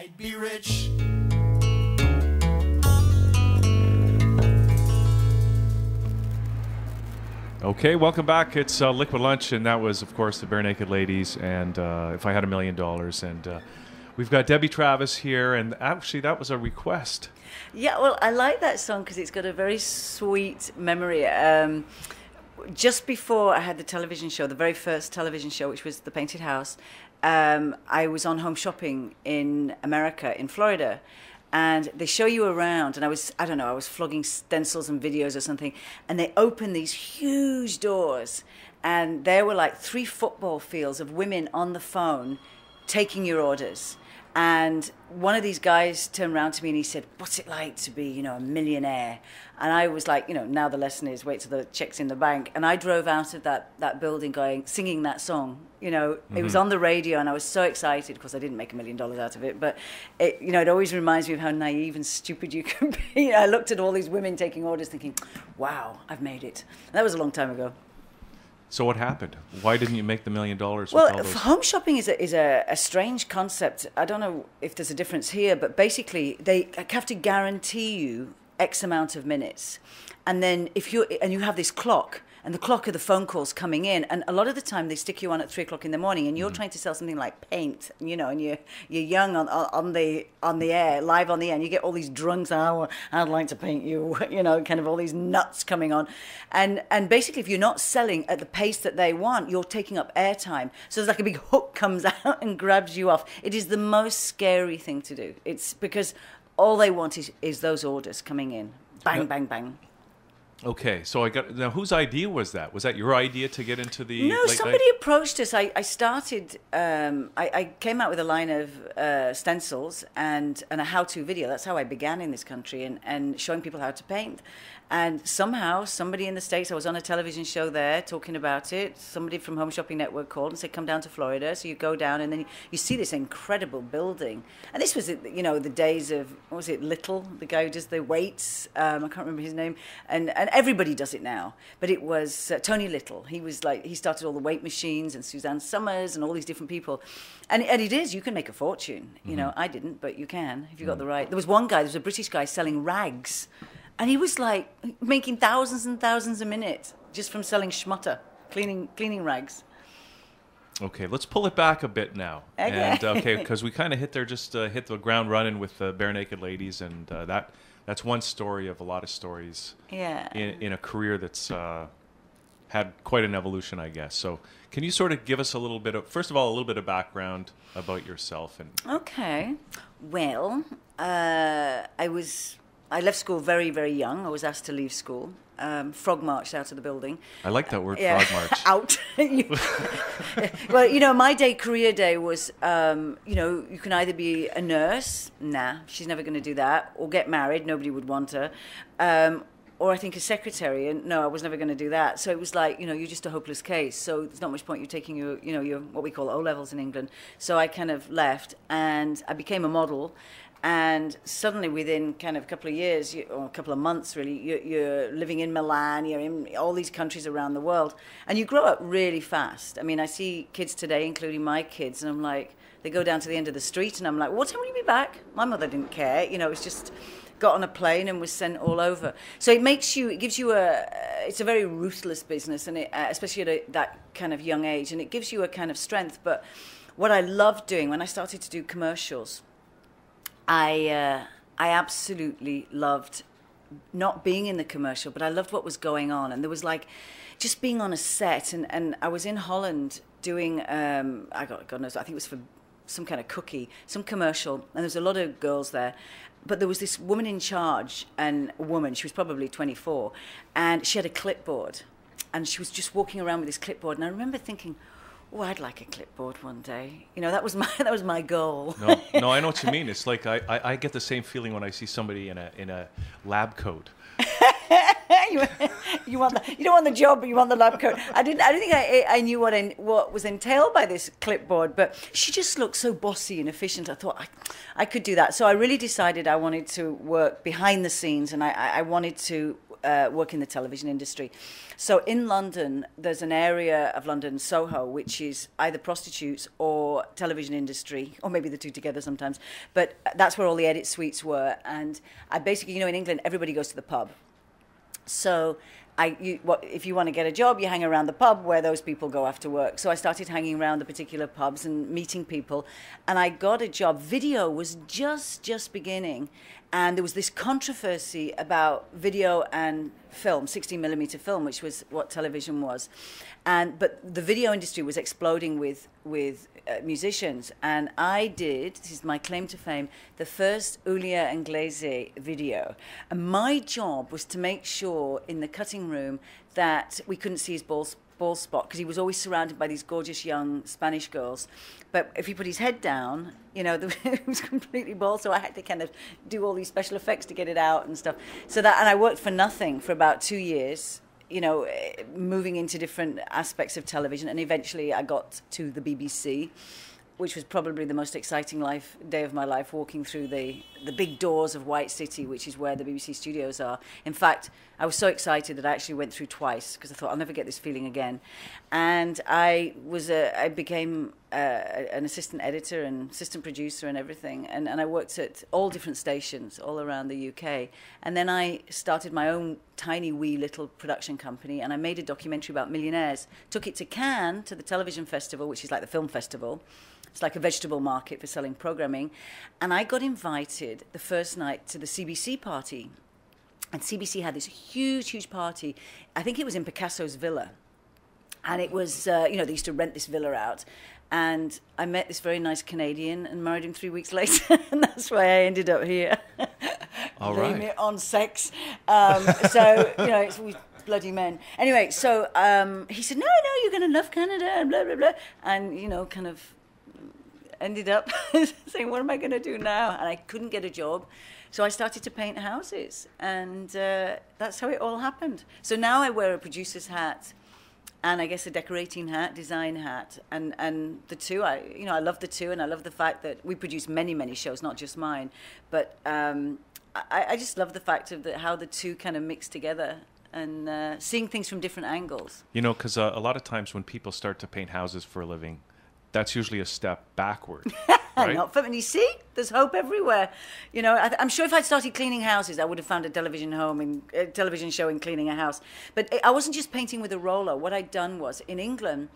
I'd be rich. Okay, welcome back. It's Liquid Lunch, and that was, of course, the Bare Naked Ladies, and If I Had $1 Million. And we've got Debbie Travis here, and actually that was a request. Yeah, well, I like that song because it's got a very sweet memory. Just before I had the television show, the very first television show, which was The Painted House, I was on home shopping in America, in Florida. And they show you around, and I was flogging stencils and videos or something, and they opened these huge doors, and there were like 3 football fields of women on the phone taking your orders. And one of these guys turned around to me and he said, "What's it like to be, a millionaire?" And I was like, now the lesson is wait till the check's in the bank. And I drove out of that building singing that song. It was on the radio and I was so excited. Of course, I didn't make $1 million out of it, but it always reminds me of how naive and stupid you can be. I looked at all these women taking orders thinking, wow, I've made it. And that was a long time ago. So what happened? Why didn't you make the $1 million? Well, home shopping is a strange concept. I don't know if there's a difference here, but basically they have to guarantee you X amount of minutes, and then you have this clock, and the clock of the phone calls coming in, and a lot of the time they stick you on at 3 o'clock in the morning, and you're trying to sell something like paint, and you're young on the air, live on the air, and you get all these drunks, I'd like to paint you, kind of all these nuts coming on, and basically if you're not selling at the pace that they want, you're taking up airtime. So there's like a big hook comes out and grabs you off. It is the most scary thing to do. It's because all they want is those orders coming in, bang, bang, bang. Okay, so now whose idea was that? Was that your idea to get into the No, somebody approached us. I started, I came out with a line of stencils and a how-to video. That's how I began in this country, and showing people how to paint. And somehow, somebody in the States, I was on a television show there talking about it. Somebody from Home Shopping Network called and said, come down to Florida. So you go down and then you see this incredible building. And this was, the days of, what was it, Little, the guy who does the weights. I can't remember his name. And everybody does it now. But it was Tony Little. He started all the weight machines, and Suzanne Summers and all these different people. And it is, you can make a fortune. I didn't, but you can if you got the right. There was one guy, there was a British guy selling rags. And he was like making thousands and thousands a minute just from selling schmutter, cleaning rags. Okay, let's pull it back a bit now. Okay. And because we kind of hit the ground running with the Bare Naked Ladies, and that's one story of a lot of stories. Yeah. In a career that's had quite an evolution, I guess. So, can you sort of give us a little bit of background about yourself? Okay. Well, I left school very, very young. I was asked to leave school. Frog marched out of the building. I like that word, frog march. Out. Well, my career day was, you can either be a nurse. Nah, she's never going to do that. Or get married. Nobody would want her. Or I think a secretary. And no, I was never going to do that. So it was like, you're just a hopeless case. So there's not much point you taking your what we call O-levels in England. So I kind of left and I became a model. And suddenly, within kind of a couple of years, or a couple of months, really, you're living in Milan, you're in all these countries around the world, and you grow up really fast. I mean, I see kids today, including my kids, and I'm like, they go down to the end of the street, and I'm like, what time will you be back? My mother didn't care. It's just got on a plane and was sent all over. So it's a very ruthless business, and especially at that kind of young age, and it gives you a kind of strength. But what I loved doing when I started to do commercials, I absolutely loved not being in the commercial, but I loved what was going on. And there was like just being on a set. And I was in Holland doing, God knows, I think it was for some kind of cookie, some commercial. And there was a lot of girls there. But there was this woman in charge, she was probably 24, and she had a clipboard. And she was just walking around with this clipboard. And I remember thinking, oh, I'd like a clipboard one day. That was my goal. No, I know what you mean. It's like I get the same feeling when I see somebody in a lab coat. You don't want the job, but you want the lab coat. I don't think I knew what was entailed by this clipboard, but she just looked so bossy and efficient. I thought I could do that. So I really decided I wanted to work behind the scenes, and I wanted to work in the television industry. So in London, there's an area of London, Soho, which is either prostitutes or television industry, or maybe the two together sometimes. But that's where all the edit suites were. And I basically, in England, everybody goes to the pub. So if you want to get a job, you hang around the pub where those people go after work. So I started hanging around the particular pubs and meeting people, and I got a job. Video was just beginning, and there was this controversy about video and film, 16mm film, which was what television was. But the video industry was exploding with musicians, and I did, this is my claim to fame, the first Julia Inglese video. And my job was to make sure in the cutting room that we couldn't see his ball spot, because he was always surrounded by these gorgeous young Spanish girls. But if he put his head down, it was completely bald, so I had to kind of do all these special effects to get it out and stuff. And I worked for nothing for about 2 years, moving into different aspects of television, and eventually I got to the BBC, which was probably the most exciting day of my life, walking through the big doors of White City, which is where the BBC studios are. In fact, I was so excited that I actually went through twice, because I thought I'll never get this feeling again. And I became an assistant editor and assistant producer and everything, and I worked at all different stations all around the UK. And then I started my own tiny wee little production company, and I made a documentary about millionaires. Took it to Cannes, to the television festival, which is like the film festival. It's like a vegetable market for selling programming. And I got invited the first night to the CBC party. And CBC had this huge party. I think it was in Picasso's villa. And it was, they used to rent this villa out. And I met this very nice Canadian and married him 3 weeks later. And that's why I ended up here. All right. Blame it on sex. It's always bloody men. Anyway, so he said, no, you're going to love Canada and blah, blah, blah. And, kind of ended up saying, what am I going to do now? And I couldn't get a job. So I started to paint houses. And that's how it all happened. So now I wear a producer's hat and I guess a decorating hat, design hat. And the two, I love the two. And I love the fact that we produce many shows, not just mine. But I just love the fact of how the two kind of mix together and seeing things from different angles. Because a lot of times when people start to paint houses for a living, that's usually a step backward. Right? Not for me. You see, there's hope everywhere. I'm sure if I'd started cleaning houses, I would have found a television show in cleaning a house. But I wasn't just painting with a roller. What I'd done was, in England,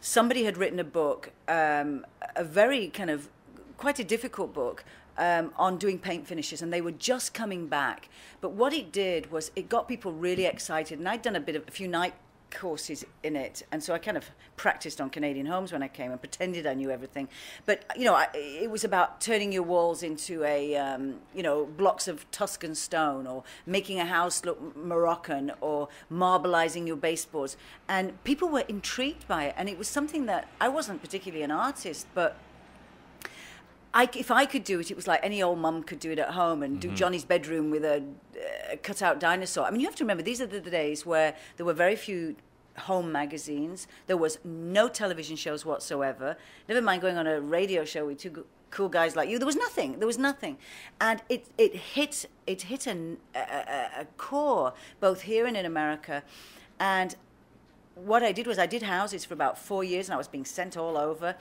somebody had written a book, a very kind of quite a difficult book, on doing paint finishes, and they were just coming back. But what it did was it got people really excited, and I'd done a few night courses in it, and so I kind of practiced on Canadian homes when I came and pretended I knew everything. But it was about turning your walls into blocks of Tuscan stone, or making a house look Moroccan, or marbleizing your baseboards, and people were intrigued by it. And it was something that I wasn't particularly an artist, but if I could do it, it was like any old mum could do it at home and do Johnny's bedroom with a cut-out dinosaur. I mean, you have to remember, these are the days where there were very few home magazines. There was no television shows whatsoever. Never mind going on a radio show with two cool guys like you. There was nothing. And it hit a core, both here and in America. And what I did was I did houses for about 4 years, and I was being sent all over.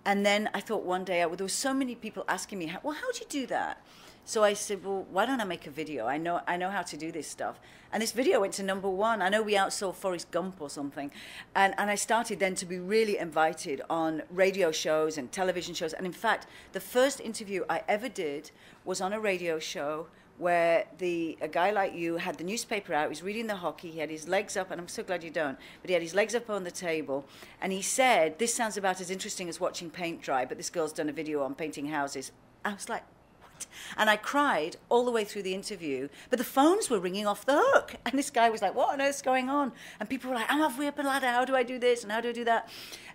And then I thought one day, there were so many people asking me, well, how do you do that? So I said, well, why don't I make a video? I know how to do this stuff. And this video went to #1. I know we outsold Forrest Gump or something. And I started then to be really invited on radio shows and television shows. And in fact, the first interview I ever did was on a radio show where a guy like you had the newspaper out, he was reading the hockey, he had his legs up, and I'm so glad you don't, but he had his legs up on the table, and he said, this sounds about as interesting as watching paint dry, but this girl's done a video on painting houses. I was like, what? And I cried all the way through the interview, but the phones were ringing off the hook, and this guy was like, what on earth's going on? And people were like, I'm halfway up a ladder, how do I do this, and how do I do that?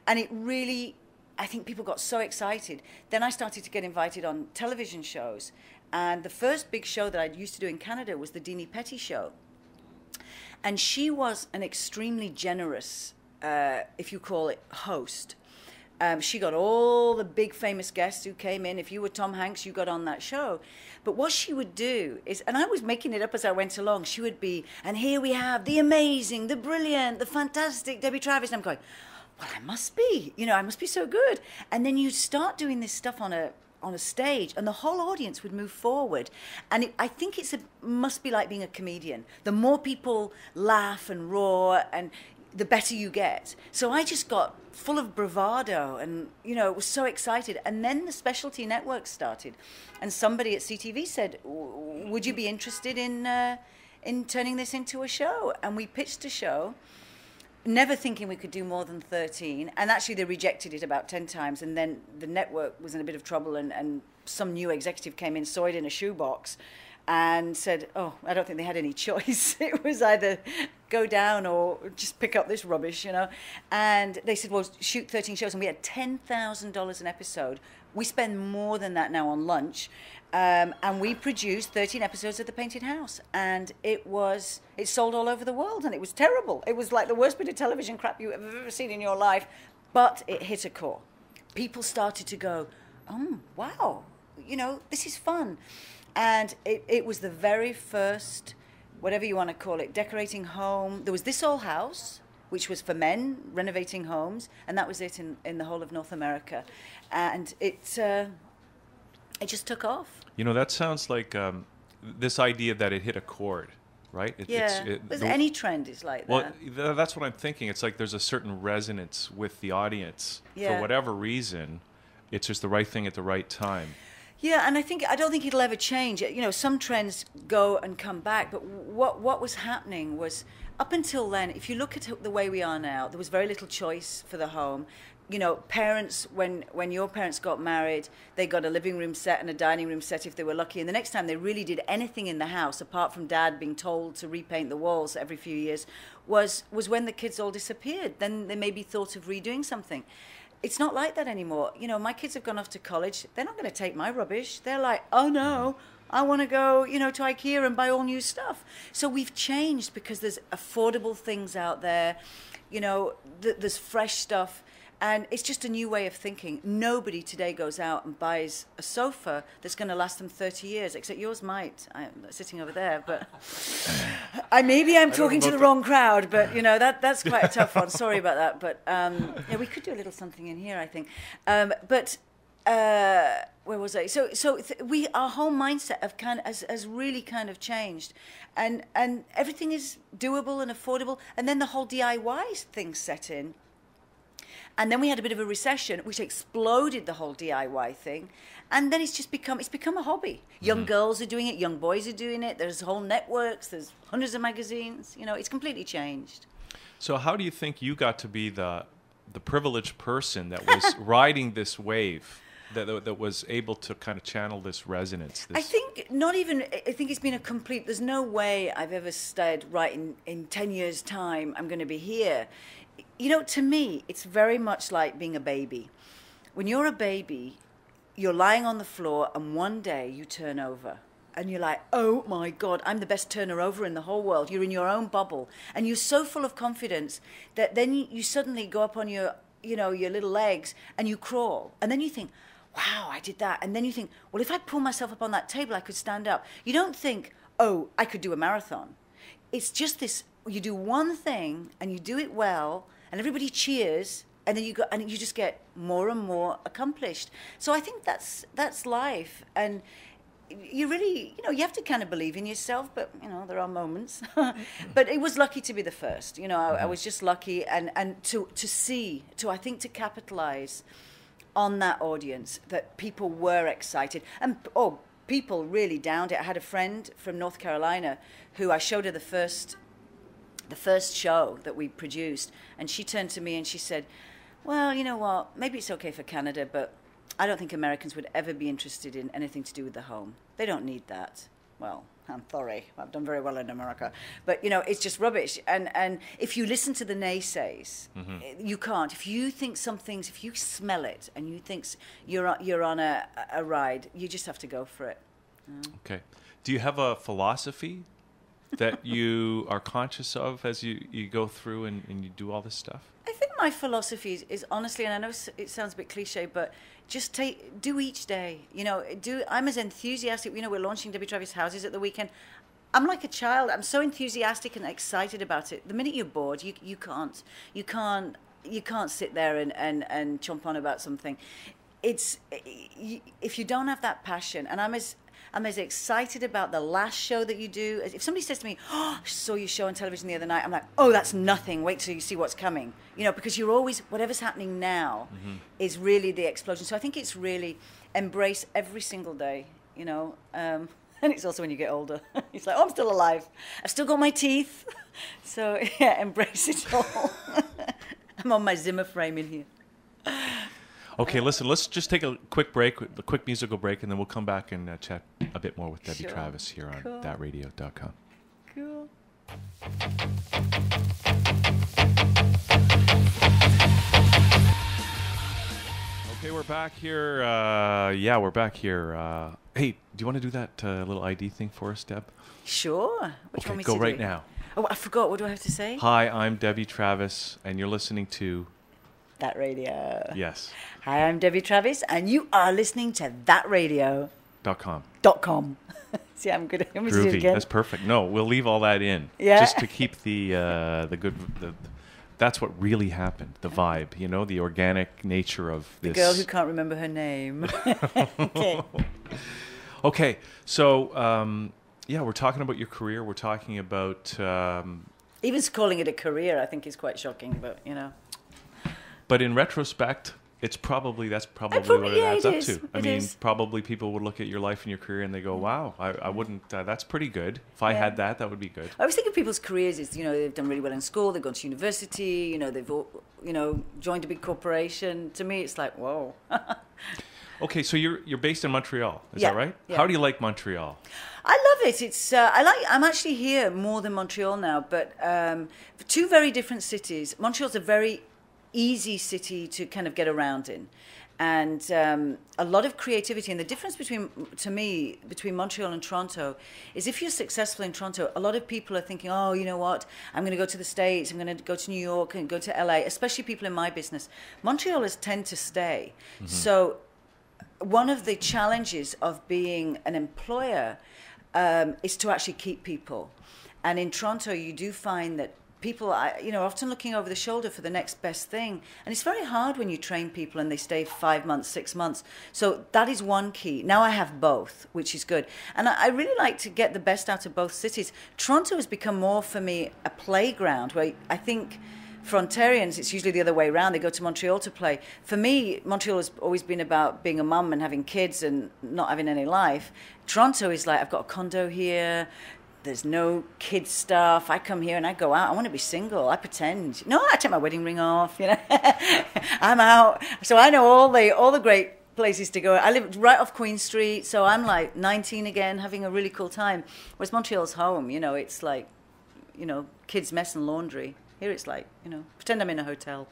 And it really, I think people got so excited. Then I started to get invited on television shows. And the first big show that I used to do in Canada was the Deanie Petty show. And she was an extremely generous, if you call it, host. She got all the big famous guests who came in. If you were Tom Hanks, you got on that show. But what she would do is, and I was making it up as I went along, she would be, and here we have the amazing, the brilliant, the fantastic Debbie Travis. And I'm going, well, I must be, I must be so good. And then you start doing this stuff on a stage, and the whole audience would move forward. And I think must be like being a comedian. The more people laugh and roar, and the better you get. So I just got full of bravado and, was so excited. And then the specialty network started. And somebody at CTV said, would you be interested in turning this into a show? And we pitched a show, never thinking we could do more than 13. And actually they rejected it about 10 times. And then the network was in a bit of trouble, and some new executive came in, saw it in a shoebox, and said, oh, I don't think they had any choice. It was either go down or just pick up this rubbish, And they said, well, shoot 13 shows. And we had $10,000 an episode. We spend more than that now on lunch. And we produced 13 episodes of The Painted House. And it sold all over the world, and it was terrible. It was like the worst bit of television crap you have ever seen in your life. But it hit a core. People started to go, oh, wow, this is fun. And it was the very first, whatever you want to call it, decorating home. There was This Old House, which was for men renovating homes, and that was it in the whole of North America. And it just took off. That sounds like this idea that it hit a chord, right? Any trend is like that. Well, that's what I'm thinking. It's like there's a certain resonance with the audience. Yeah. For whatever reason, it's just the right thing at the right time. Yeah, and I don't think it'll ever change. Some trends go and come back, but what was happening was, up until then, if you look at the way we are now, there was very little choice for the home. Parents, when your parents got married, they got a living room set and a dining room set if they were lucky. And the next time they really did anything in the house, apart from Dad being told to repaint the walls every few years, was when the kids all disappeared. Then they maybe thought of redoing something. It's not like that anymore. My kids have gone off to college. They're not going to take my rubbish. They're like, oh no, I want to go, to IKEA and buy all new stuff. So we've changed because there's affordable things out there. There's fresh stuff. And it's just a new way of thinking. Nobody today goes out and buys a sofa that's going to last them 30 years, except yours might. I'm sitting over there, but maybe I'm talking to the wrong crowd, but, that's quite a tough one. Sorry about that. But, we could do a little something in here, I think. Where was I? So our whole mindset has really kind of changed. And everything is doable and affordable. And then the whole DIY thing set in. And then we had a bit of a recession, which exploded the whole DIY thing. And then it's become a hobby. Young girls are doing it, young boys are doing it. There's whole networks, there's hundreds of magazines. It's completely changed. So how do you think you got to be the privileged person that was riding this wave, that was able to kind of channel this resonance? I think it's been a complete, there's no way I've ever said, right, in 10 years' time, I'm going to be here. To me, it's very much like being a baby. When you're a baby, you're lying on the floor, and one day you turn over. And you're like, oh, my God, I'm the best turner over in the whole world. You're in your own bubble. And you're so full of confidence that then you suddenly go up on your little legs, and you crawl. And then you think, wow, I did that. And then you think, well, if I pull myself up on that table, I could stand up. You don't think, oh, I could do a marathon. It's just this, you do one thing, and you do it well, and everybody cheers, and then you just get more and more accomplished. So I think that's life, and you really, you have to kind of believe in yourself, but there are moments. But it was lucky to be the first. I was just lucky, and to I think to capitalize on that audience, that people were excited, and people really downed it. I had a friend from North Carolina who I showed her the first show that we produced, and she turned to me and she said, well, you know what, maybe it's okay for Canada, but I don't think Americans would ever be interested in anything to do with the home. They don't need that. Well, I'm sorry, I've done very well in America, but it's just rubbish. And if you listen to the naysays, you can't. If you think if you smell it and you think you're on a ride, you just have to go for it. Okay. Do you have a philosophy that you are conscious of as you go through and you do all this stuff? I think my philosophy is honestly, and I know it sounds a bit cliche, but just do each day. I'm as enthusiastic. We're launching Debbie Travis Houses at the weekend. I'm like a child. I'm so enthusiastic and excited about it. The minute you're bored, you can't sit there and chomp on about something. If you don't have that passion, and I'm as excited about the last show that you do. If somebody says to me, "Oh, I saw your show on television the other night," I'm like, "Oh, that's nothing. Wait till you see what's coming." Because you're always, whatever's happening now is really the explosion. So I think it's really embrace every single day, and it's also when you get older. It's like, oh, I'm still alive. I've still got my teeth. So, yeah, embrace it all. I'm on my Zimmer frame in here. Okay, listen, let's just take a quick break, a quick musical break, and then we'll come back and chat a bit more with Debbie Travis here on thatradio.com. Cool. Okay, we're back here. We're back here. Hey, do you want to do that little ID thing for us, Deb? Sure. What do you want me go to right do? now. Oh, I forgot. What do I have to say? Hi, I'm Debbie Travis, and you're listening to That Radio. Yes. Hi, I'm Debbie Travis, and you are listening to .com. .com. See, I'm good. Let me do it Groovy. again. That's perfect. No, we'll leave all that in. Yeah. Just to keep the good. That's what really happened. The vibe, the organic nature of this. The girl who can't remember her name. Okay. Okay. So, we're talking about your career. We're talking about. Even calling it a career, I think, is quite shocking. But But in retrospect, that's probably what it adds up to. I mean, is. probably people would look at your life and your career and they go, "Wow, I wouldn't. That's pretty good. If I had that would be good." I always think of people's careers as they've done really well in school, they've gone to university, they've all, joined a big corporation. To me, it's like, whoa. Okay, so you're based in Montreal, is Yeah, that right? yeah. How do you like Montreal? I love it. It's I'm actually here more than Montreal now, but two very different cities. Montreal's a very easy city to kind of get around in, and a lot of creativity. And the difference between Montreal and Toronto is if you're successful in Toronto, a lot of people are thinking, oh, you know what, I'm going to go to the States, I'm going to go to New York and go to LA, especially people in my business. Montrealers tend to stay. Mm-hmm. So one of the challenges of being an employer is to actually keep people. And in Toronto, you do find that people are, often looking over the shoulder for the next best thing. And it's very hard when you train people and they stay 5 months, 6 months. So that is one key. Now I have both, which is good. And I really like to get the best out of both cities. Toronto has become more for me a playground where I think for Ontarians, it's usually the other way around. They go to Montreal to play. For me, Montreal has always been about being a mum and having kids and not having any life. Toronto is like, I've got a condo here. There's no kids stuff. I come here and I go out. I want to be single. I pretend. No, I take my wedding ring off. I'm out. So I know all the great places to go. I live right off Queen Street, so I'm like 19 again, having a really cool time. Whereas Montreal's home. It's like, kids' mess and laundry. Here it's like, pretend I'm in a hotel.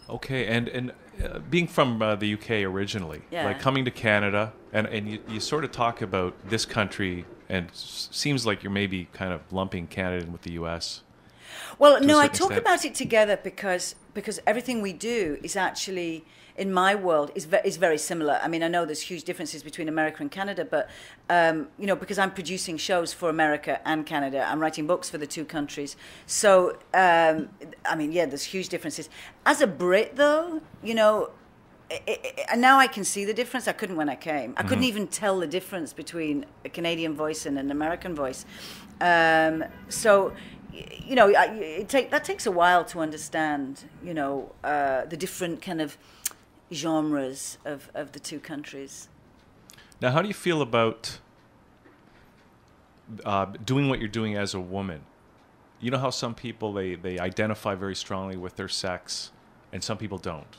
Okay, and being from the UK originally, like coming to Canada, and you sort of talk about this country, and seems like you're maybe kind of lumping Canada in with the US. Well, no, I talk about it together because everything we do is actually, in my world, is very similar. I mean, I know there's huge differences between America and Canada, but, because I'm producing shows for America and Canada, I'm writing books for the two countries. So, there's huge differences. As a Brit, though, and now I can see the difference. I couldn't when I came. I couldn't even tell the difference between a Canadian voice and an American voice. That takes a while to understand, the different kind of genres of the two countries. Now, how do you feel about doing what you're doing as a woman? You know how some people, they identify very strongly with their sex, and some people don't.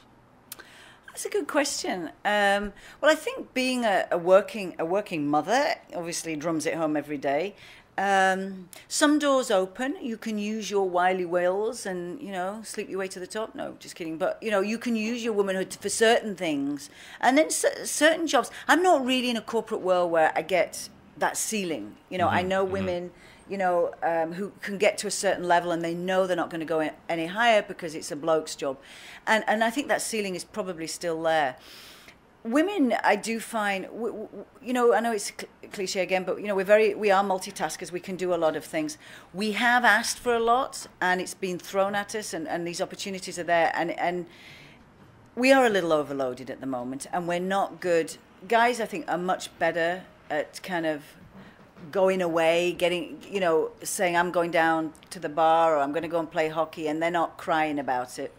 That's a good question. Well, I think being a working mother obviously drums it home every day. Some doors open. You can use your wily wills and, sleep your way to the top. No, just kidding. But, you can use your womanhood for certain things. And then certain jobs. I'm not really in a corporate world where I get that ceiling. I know women, who can get to a certain level and they know they're not going to go any higher because it's a bloke's job. And I think that ceiling is probably still there. Women, I do find, I know it's a cliche again, but we are multitaskers. We can do a lot of things. We have asked for a lot, and it's been thrown at us, and these opportunities are there, and we are a little overloaded at the moment, and we're not good. Guys, I think, are much better at kind of going away, getting, saying I'm going down to the bar or I'm going to go and play hockey, and they're not crying about it.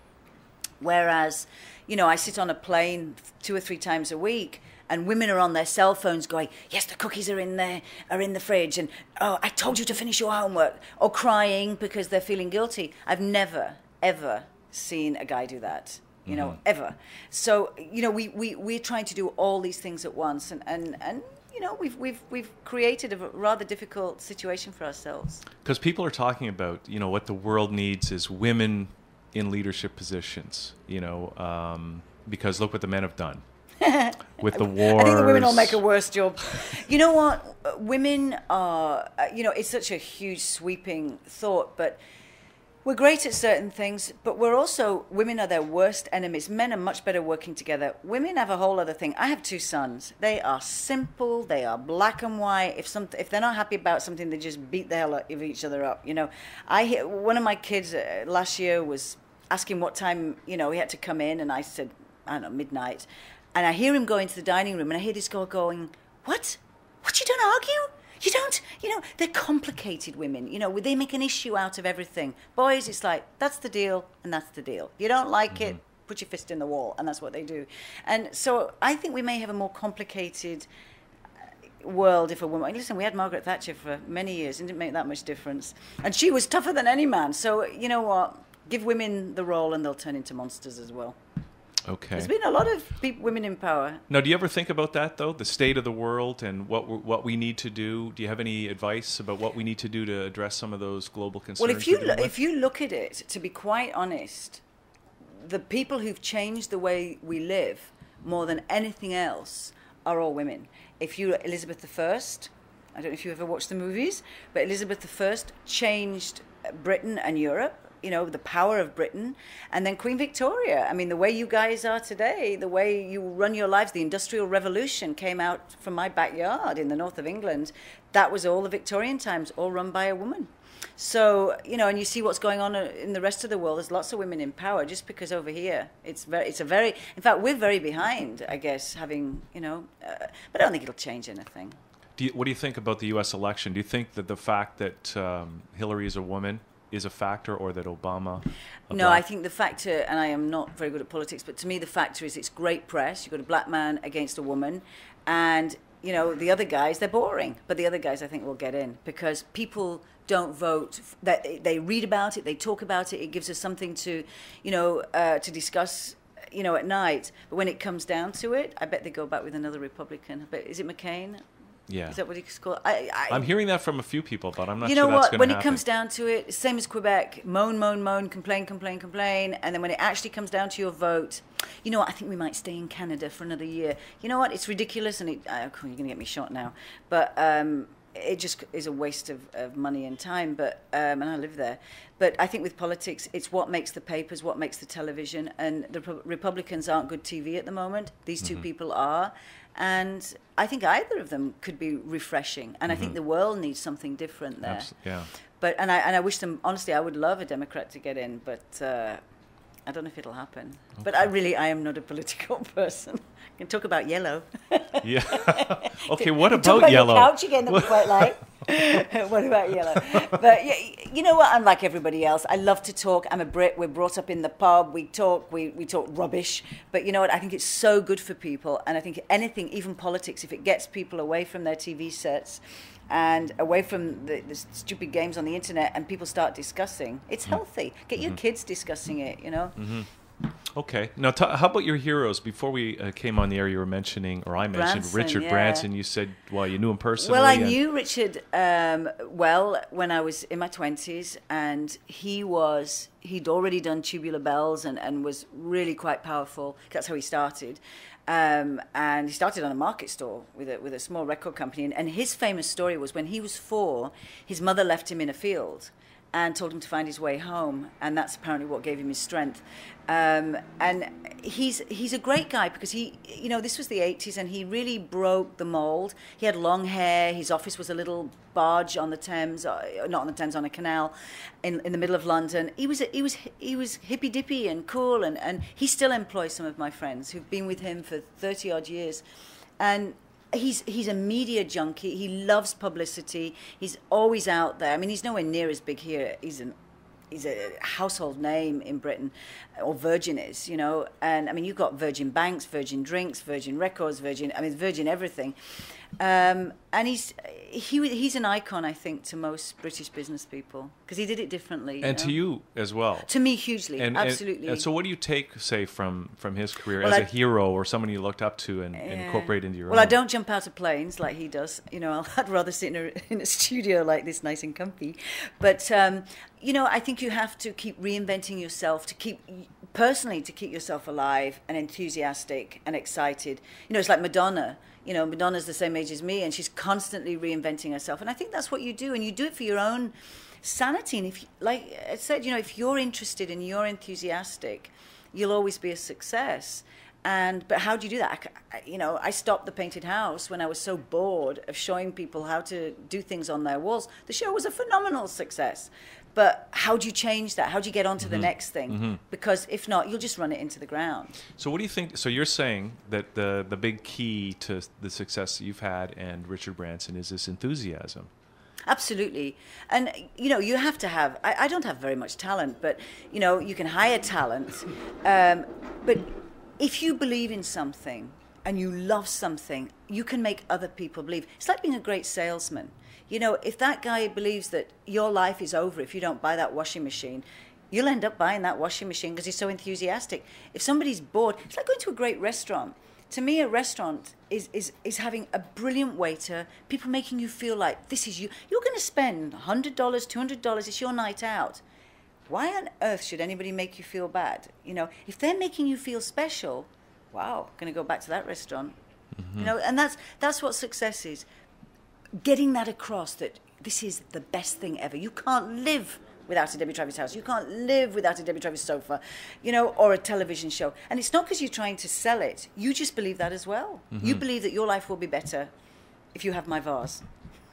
Whereas, I sit on a plane 2 or 3 times a week, and women are on their cell phones going, yes, the cookies are in the fridge, and oh, I told you to finish your homework, or crying because they're feeling guilty. I've never, ever seen a guy do that, ever. So, we're trying to do all these things at once, and we've created a rather difficult situation for ourselves. Because people are talking about, what the world needs is women in leadership positions, because look what the men have done with the wars. I think the women will make a worse job. You know what? Women are, it's such a huge sweeping thought, but we're great at certain things, but women are their worst enemies. Men are much better working together. Women have a whole other thing. I have 2 sons. They are simple. They are black and white. If they're not happy about something, they just beat the hell out of each other up. One of my kids last year was asking what time, he had to come in, and I said, I don't know, midnight. And I hear him go into the dining room, and I hear this girl going, what? What, you don't argue? You don't, they're complicated women. They make an issue out of everything. Boys, it's like, that's the deal, and that's the deal. You don't like it, put your fist in the wall, and that's what they do. And so I think we may have a more complicated world if a woman... Listen, we had Margaret Thatcher for many years, and it didn't make that much difference. And she was tougher than any man. So, you know what? Give women the role, and they'll turn into monsters as well. Okay. There's been a lot of women in power. Now, do you ever think about that, though? The state of the world and what we need to do? Do you have any advice about what we need to do to address some of those global concerns? Well, if you look at it, to be quite honest, the people who've changed the way we live more than anything else are all women. Elizabeth I, I don't know if you ever watched the movies, but Elizabeth I changed Britain and Europe. The power of Britain, and then Queen Victoria. I mean, the way you guys are today, the way you run your lives, the Industrial Revolution came out from my backyard in the north of England. That was all the Victorian times, all run by a woman. So, and you see what's going on in the rest of the world. There's lots of women in power, just because over here, in fact, we're very behind, I guess, having, but I don't think it'll change anything. What do you think about the U.S. election? Do you think that the fact that Hillary is a woman is a factor, or that Obama... No, I think the factor, and I am not very good at politics, but to me the factor is it's great press. You've got a black man against a woman, and, the other guys, they're boring. But the other guys, I think, will get in, because people don't vote. They read about it, they talk about it. It gives us something to, to discuss, at night. But when it comes down to it, I bet they go back with another Republican. But is it McCain? Yeah. Is that what you call it? I'm hearing that from a few people, but I'm not sure that's going to happen. You know what? When it comes down to it, same as Quebec, moan, complain, and then when it actually comes down to your vote, you know what? I think we might stay in Canada for another year. You know what? It's ridiculous, and you're going to get me shot now, but it just is a waste of money and time. But and I live there. But I think with politics, it's what makes the papers, what makes the television, and the Republicans aren't good TV at the moment. These 2 people are. And I think either of them could be refreshing. And I think the world needs something different there. Yeah. But and I wish them, honestly, I would love a Democrat to get in, but I don't know if it'll happen. Okay. But I am not a political person. I can talk about yellow. Yeah. Okay, what about talk about yellow? Your couch again that we quite like. What about yellow? But you know what? I'm like everybody else. I love to talk. I'm a Brit. We're brought up in the pub. We talk. We talk rubbish. But you know what? I think it's so good for people. And I think anything, even politics, if it gets people away from their TV sets and away from the stupid games on the internet, and people start discussing, it's healthy. Get your kids discussing it. Okay. Now, how about your heroes? Before we came on the air, you were mentioning, or I mentioned, Richard Branson. You said, you knew him personally. Well, I knew Richard when I was in my 20s, and he'd already done Tubular Bells and was really quite powerful. That's how he started. And he started on a market store with a small record company. And his famous story was when he was 4, his mother left him in a field and told him to find his way home, and that's apparently what gave him his strength. And he's a great guy because this was the 80s, and he really broke the mold. He had long hair. His office was a little barge on the Thames, not on the Thames, on a canal, in the middle of London. He was hippy dippy and cool, and he still employs some of my friends who've been with him for 30 odd years, and he's a media junkie. He loves publicity. He's always out there. I mean, he's nowhere near as big here. He's a household name in Britain, or Virgin is, And I mean, you've got Virgin Banks, Virgin Drinks, Virgin Records, Virgin everything. And he's an icon, I think, to most British business people because he did it differently. And to you as well. To me, hugely, absolutely. And so what do you take, say, from his career as a hero or someone you looked up to and incorporate into your own? Well, I don't jump out of planes like he does. I'd rather sit in a studio like this, nice and comfy. But, I think you have to keep reinventing yourself to keep yourself alive and enthusiastic and excited. It's like Madonna. Madonna's the same age as me, and she's constantly reinventing herself. And I think that's what you do, and you do it for your own sanity. And if, like I said, if you're interested and you're enthusiastic, you'll always be a success. But how do you do that? I stopped the painted house when I was so bored of showing people how to do things on their walls. The show was a phenomenal success. But how do you change that? How do you get on to the next thing? Mm-hmm. Because if not, you'll just run it into the ground. So what do you think? So you're saying that the big key to the success that you've had and Richard Branson is this enthusiasm. Absolutely. And, you have to have, I don't have very much talent, but, you can hire talent. But if you believe in something and you love something, you can make other people believe. It's like being a great salesman. If that guy believes that your life is over if you don't buy that washing machine, you'll end up buying that washing machine because he's so enthusiastic. If somebody's bored, it's like going to a great restaurant. To me, a restaurant is having a brilliant waiter, people making you feel like this is you. You're going to spend $100, $200, it's your night out. Why on earth should anybody make you feel bad? If they're making you feel special, wow, going to go back to that restaurant. Mm-hmm. And that's what success is. Getting that across, that this is the best thing ever. You can't live without a Debbie Travis house. You can't live without a Debbie Travis sofa, or a television show. And it's not because you're trying to sell it. You just believe that as well. Mm-hmm. You believe that your life will be better if you have my vase.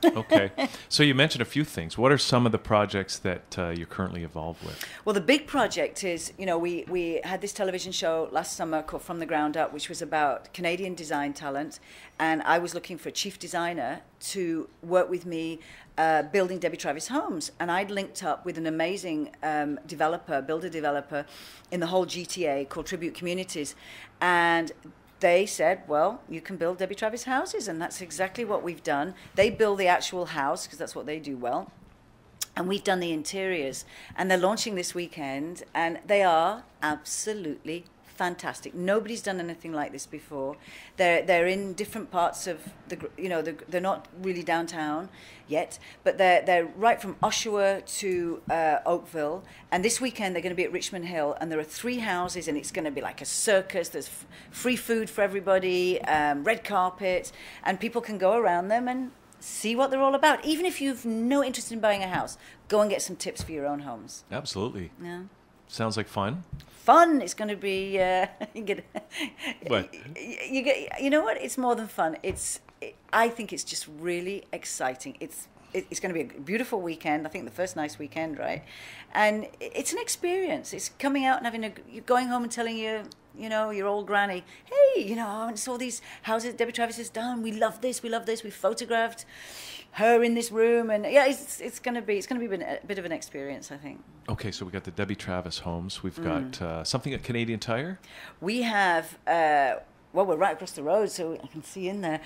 Okay. So you mentioned a few things. What are some of the projects that you're currently involved with? Well, the big project is, we had this television show last summer called From the Ground Up, which was about Canadian design talent. And I was looking for a chief designer to work with me building Debbie Travis homes. And I'd linked up with an amazing builder developer in the whole GTA called Tribute Communities. And they said, well, you can build Debbie Travis houses, and that's exactly what we've done. They build the actual house, because that's what they do well, and we've done the interiors. And they're launching this weekend, and they are absolutely fantastic. Nobody's done anything like this before. They're in different parts of they're not really downtown yet, but they're right from Oshawa to Oakville. And this weekend they're going to be at Richmond Hill, and there are 3 houses, and it's going to be like a circus. There's free food for everybody, red carpet, and people can go around them and see what they're all about. Even if you've no interest in buying a house, go and get some tips for your own homes. Absolutely. Yeah. Sounds like fun. Fun. It's going to be. What? You know what? It's more than fun. I think it's just really exciting. It's going to be a beautiful weekend. I think the first nice weekend, right? And it's an experience. It's coming out and you're going home and telling your old granny, hey, I saw these houses Debbie Travis has done. We love this. We photographed her in this room, and yeah, it's going to be a bit of an experience, I think. Okay, so we got the Debbie Travis homes. We've got something at Canadian Tire. We have. Well, we're right across the road, so I can see in there.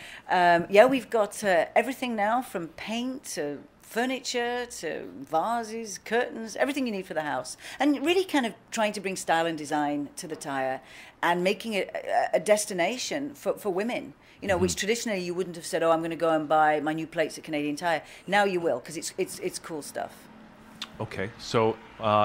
We've got everything now, from paint to furniture to vases, curtains, everything you need for the house. And really kind of trying to bring style and design to the Tire and making it a destination for women, which traditionally you wouldn't have said, oh, I'm going to go and buy my new plates at Canadian Tire. Now you will, because it's cool stuff. Okay. So,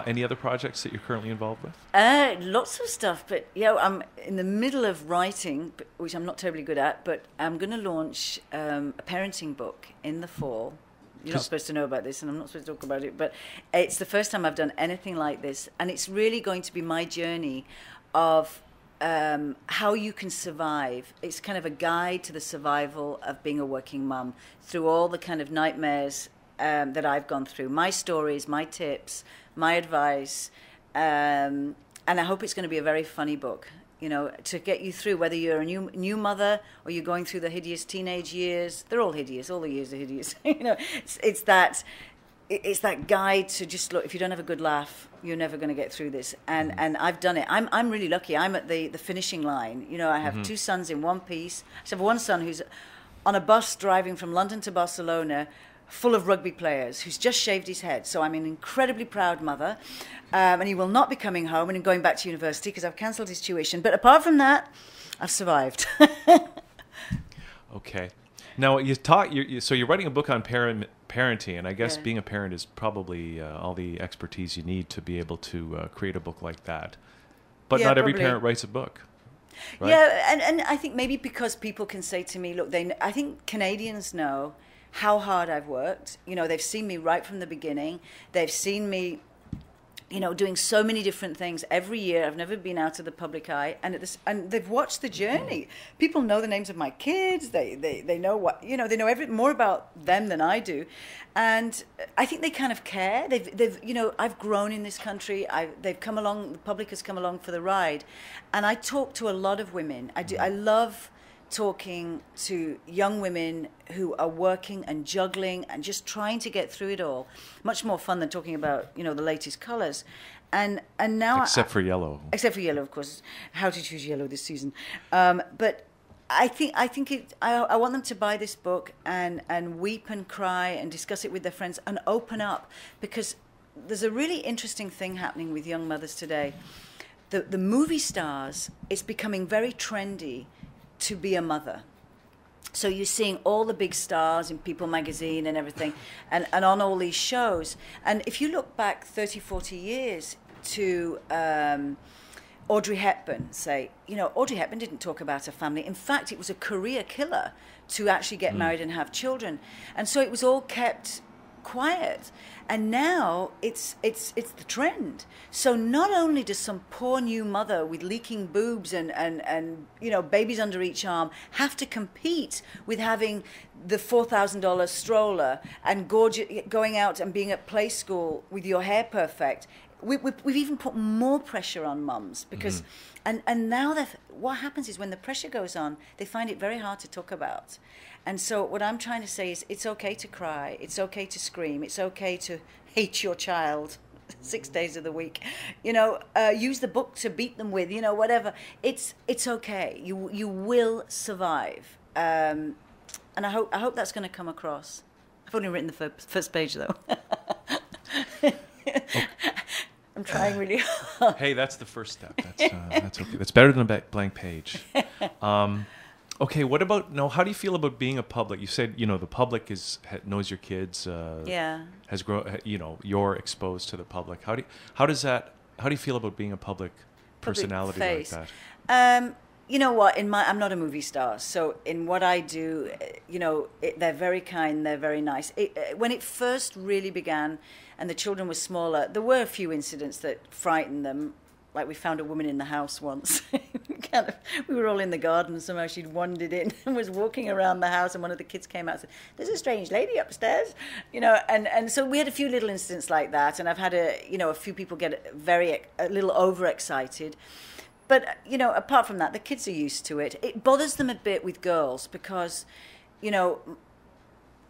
any other projects that you're currently involved with? Lots of stuff, but yeah, I'm in the middle of writing, which I'm not terribly good at, but I'm going to launch a parenting book in the fall. You're not supposed to know about this, and I'm not supposed to talk about it, but it's the first time I've done anything like this, and it's really going to be my journey of how you can survive. It's kind of a guide to the survival of being a working mum through all the kind of nightmares that I've gone through, my stories, my tips, my advice, and I hope it's going to be a very funny book, you know, to get you through whether you're a new mother or you're going through the hideous teenage years. They're all hideous. All the years are hideous. You know, it's that guide to just look. If you don't have a good laugh, you're never going to get through this. And I've done it. I'm really lucky. I'm at the finishing line. You know, I have two sons in one piece. I have one son who's on a bus driving from London to Barcelona, full of rugby players, who's just shaved his head. So I'm an incredibly proud mother. And he will not be coming home and going back to university because I've cancelled his tuition. But apart from that, I've survived. Okay. Now, so you're writing a book on parenting, and I guess being a parent is probably all the expertise you need to be able to create a book like that. But not every parent writes a book. Right? Yeah, and I think maybe because people can say to me, look, I think Canadians know how hard I've worked. You know, they've seen me right from the beginning. They've seen me, you know, doing so many different things every year. I've never been out of the public eye, and they've watched the journey. People know the names of my kids. They know what, you know, they know more about them than I do, and I think they kind of care. They've you know, I've grown in this country. They've come along. The public has come along for the ride, and I talk to a lot of women. I love talking to young women who are working and juggling and just trying to get through it all. Much more fun than talking about, you know, the latest colours. And now except for yellow, of course. How to choose yellow this season. But I think I want them to buy this book and weep and cry and discuss it with their friends and open up, because there's a really interesting thing happening with young mothers today. The movie stars, it's becoming very trendy to be a mother. So you're seeing all the big stars in People magazine and everything, and on all these shows. And if you look back 30, 40 years to Audrey Hepburn, say, you know, Audrey Hepburn didn't talk about her family. In fact, it was a career killer to actually get married and have children. And so it was all kept quiet. And now it's the trend. So not only does some poor new mother with leaking boobs and you know, babies under each arm have to compete with having the $4,000 stroller and going out and being at play school with your hair perfect, we've even put more pressure on mums because and now what happens is when the pressure goes on, they find it very hard to talk about. And so what I'm trying to say is it's okay to cry, it's okay to scream, it's okay to hate your child 6 days of the week, you know, use the book to beat them with, you know, whatever. It's okay. You will survive. And I hope that's going to come across. I've only written the first page though. I'm trying really hard. Hey, that's the first step. That's okay. That's better than a blank page. Okay, what about, no, how do you feel about being a public? You said, you know, the public knows your kids. Has grown, you know, you're exposed to the public. How do you feel about being a public personality like that? You know what, I'm not a movie star, so in what I do, you know, they're very kind, they're very nice. When it first really began and the children were smaller, there were a few incidents that frightened them. Like we found a woman in the house once. We were all in the garden, somehow she'd wandered in and was walking around the house, and one of the kids came out and said, "There's a strange lady upstairs," you know, and so we had a few little incidents like that, and I've had a few people get a little overexcited. But, you know, apart from that, the kids are used to it. It bothers them a bit with girls because, you know,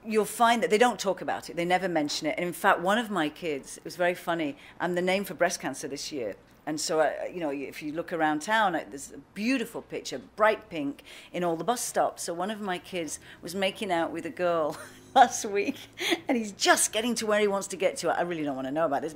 you'll find that they don't talk about it. They never mention it. And in fact, one of my kids, it was very funny, I'm the name for breast cancer this year. And so, you know, if you look around town, there's a beautiful picture, bright pink, in all the bus stops. So one of my kids was making out with a girl last week, and he's just getting to where he wants to get to. I really don't want to know about this,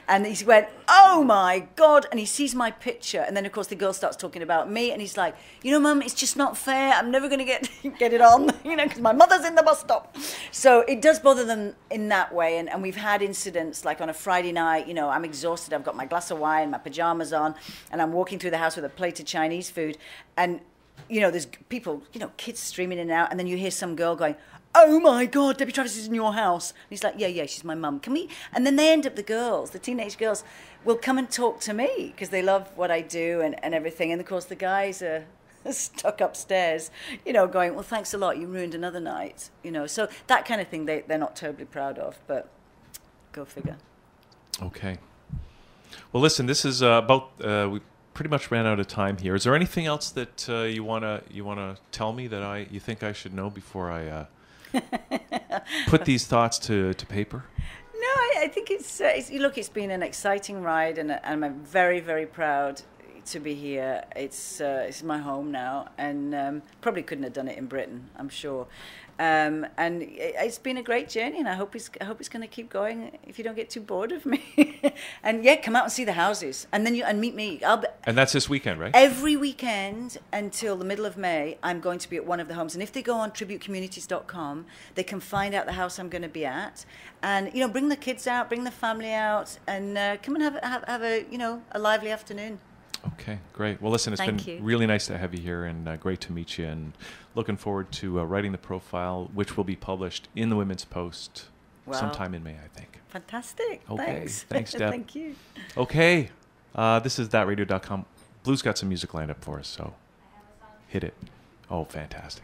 and he went, oh my God, and he sees my picture, and then of course the girl starts talking about me, and he's like, you know, Mum, it's just not fair. I'm never going to get it on, you know, because my mother's in the bus stop. So it does bother them in that way, and we've had incidents like on a Friday night, you know, I'm exhausted, I've got my glass of wine, my pajamas on, and I'm walking through the house with a plate of Chinese food, and you know, there's people, you know, kids streaming in and out, and then you hear some girl going, oh my God, Debbie Travis is in your house. And he's like, yeah, she's my mum. Can we? And then they end up, the teenage girls, will come and talk to me because they love what I do and everything. And of course, the guys are stuck upstairs, you know, going, well, thanks a lot, you ruined another night, you know. So that kind of thing they're not terribly proud of, but go figure. Okay. Well, listen, this is we pretty much ran out of time here. Is there anything else that you wanna tell me that you think I should know before I put these thoughts to paper? No, I think it's look, it's been an exciting ride, and I'm very, very proud to be here. It's my home now, and probably couldn't have done it in Britain, I'm sure. And it's been a great journey, and I hope it's going to keep going if you don't get too bored of me. And yeah, come out and see the houses, and then meet me. And that's this weekend, right? Every weekend until the middle of May, I'm going to be at one of the homes. And if they go on tributecommunities.com, they can find out the house I'm going to be at. And, you know, bring the kids out, bring the family out, and come and have a, you know, a lively afternoon. Okay, great. Well, listen, it's been really nice to have you here, and great to meet you, and looking forward to writing the profile, which will be published in the Women's Post sometime in May, I think. Fantastic. Okay. Thanks, Deb. Thank you. Okay. This is thatradio.com. Blue's got some music lined up for us, so hit it. Oh, fantastic.